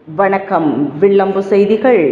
வணக்கம். வில்லம்பு செய்திகள்.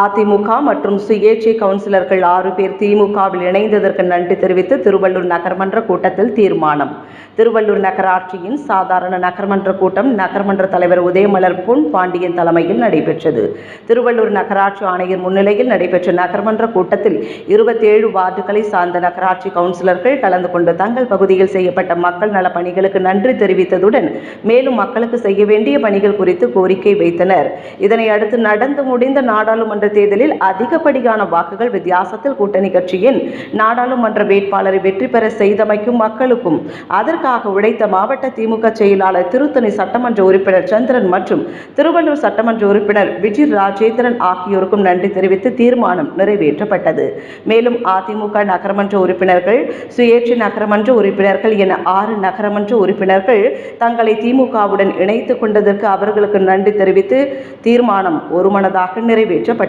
அதிமுக மற்றும் சுயேட்சை கவுன்சிலர்கள் 6 பேர் திமுகவில் இணைந்ததற்கு நன்றி தெரிவித்து திருவள்ளூர் நகர்மன்ற கூட்டத்தில் தீர்மானம். திருவள்ளூர் நகராட்சியின் சாதாரண நகர்மன்ற கூட்டம் நகர்மன்ற தலைவர் உதயமலர் பொன் பாண்டியன் தலைமையில் நடைபெற்றது. திருவள்ளூர் நகராட்சி ஆணையர் முன்னிலையில் நடைபெற்ற நகர்மன்ற கூட்டத்தில் 27 வார்டுகளை சார்ந்த நகராட்சி கவுன்சிலர்கள் கலந்து கொண்டு தங்கள் பகுதியில் செய்யப்பட்ட மக்கள் நல பணிகளுக்கு நன்றி தெரிவித்ததுடன் மேலும் மக்களுக்கு செய்ய வேண்டிய பணிகள் குறித்து கோரிக்கை வைத்தனர். இதனை அடுத்து நடந்து முடிந்த நாடாளுமன்ற தேர்தலில் அதிகப்படியான வாக்குகள் வித்தியாசத்தில் கூட்டணி கட்சியின் நாடாளுமன்ற வேட்பாளரை வெற்றி பெற செய்தமைக்கும் மக்களுக்கும் அதற்காக உழைத்த மாவட்ட திமுக செயலாளர் திருத்தணி சட்டமன்ற உறுப்பினர் சந்திரன் மற்றும் திருவள்ளூர் சட்டமன்ற உறுப்பினர் விஜய் ராஜேந்திரன் ஆகியோருக்கும் நன்றி தெரிவித்து தீர்மானம் நிறைவேற்றப்பட்டது. மேலும் அதிமுக நகரமன்ற உறுப்பினர்கள், சுயேட்சை நகரமன்ற உறுப்பினர்கள் என 6 நகரமன்ற உறுப்பினர்கள் தங்களை திமுகவுடன் இணைத்துக் கொண்டதற்கு அவர்களுக்கு நன்றி தெரிவித்து தீர்மானம் ஒருமனதாக நிறைவேற்றப்பட்டது.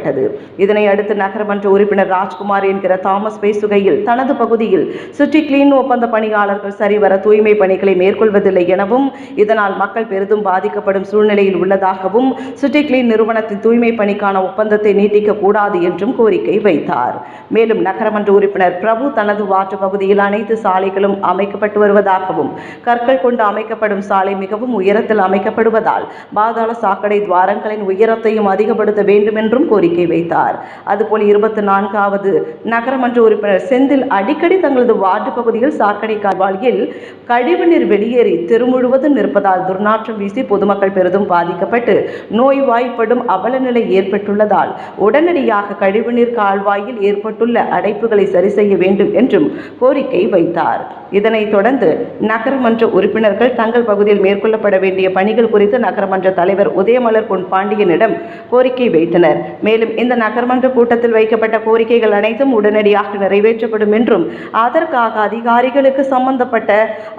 இதனை அடுத்து நகரமன்ற உறுப்பினர் ராஜ்குமார் என்கிற தாமஸ் பேசுகையில் தனது பகுதியில் சிட்டி கிளீன் ஒப்பந்த பணியாளர்கள் சரிவர தூய்மை பணிகளை மேற்கொள்வதில்லை எனவும் இதனால் மக்கள் பெரிதும் பாதிக்கப்படும் சூழ்நிலையில் உள்ளதாகவும் சிட்டி கிளீன் நிறுவனத்தின் தூய்மை பணிக்கான ஒப்பந்தத்தை நீட்டிக்க கூடாது என்றும் கோரிக்கை வைத்தார். மேலும் நகரமன்ற உறுப்பினர் பிரபு தனது வார்டு பகுதியில் அனைத்து சாலைகளும் அமைக்கப்பட்டு வருவதாகவும் கற்கள் கொண்டு அமைக்கப்படும் சாலை மிகவும் உயரத்தில் அமைக்கப்படுவதால் பாதாள சாக்கடை துவாரங்களின் உயரத்தையும் அதிகப்படுத்த வேண்டும் என்றும் கோரிக்கை வைத்தார். அதுபோல் 24வது நகரமன்ற உறுப்பினர் செந்தில் அடிக்கடி தங்களது வார்டு பகுதியில் சாக்கடை கால்வாயில் கழிவுநீர் வெளியேறி தெரு முழுவதும் நிற்பதால் துர்நாற்றம் வீசி பொதுமக்கள் பெரிதும் பாதிக்கப்பட்டு நோய்வாய்ப்படும் அவல நிலை ஏற்பட்டுள்ளதால் உடனடியாக கழிவுநீர் கால்வாயில் ஏற்பட்டுள்ள அடைப்புகளை சரி செய்ய வேண்டும் என்றும் கோரிக்கை வைத்தார். இதனைத் தொடர்ந்து நகரமன்ற உறுப்பினர்கள் தங்கள் பகுதியில் மேற்கொள்ளப்பட வேண்டிய பணிகள் குறித்து நகரமன்ற தலைவர் உதயமலர் பொன் பாண்டியனிடம் கோரிக்கை வைத்தனர். மேலும் இந்த நகர்மன்ற கூட்டத்தில் வைக்கப்பட்ட கோரிக்கைகள் அனைத்தும் உடனடியாக நிறைவேற்றப்படும் என்றும் அதற்காக அதிகாரிகளுக்கு சம்பந்தப்பட்ட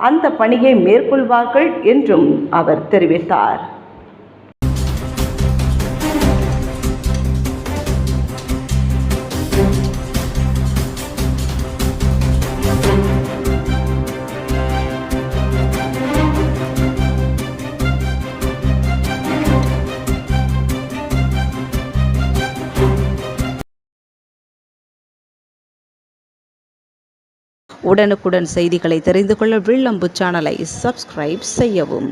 அந்த பணியை மேற்கொள்வார்கள் என்றும் அவர் தெரிவித்தார். உடனுக்குடன் செய்திகளை தெரிந்து கொள்ள வில்லம்பு சேனலை சப்ஸ்கிரைப் செய்யவும்.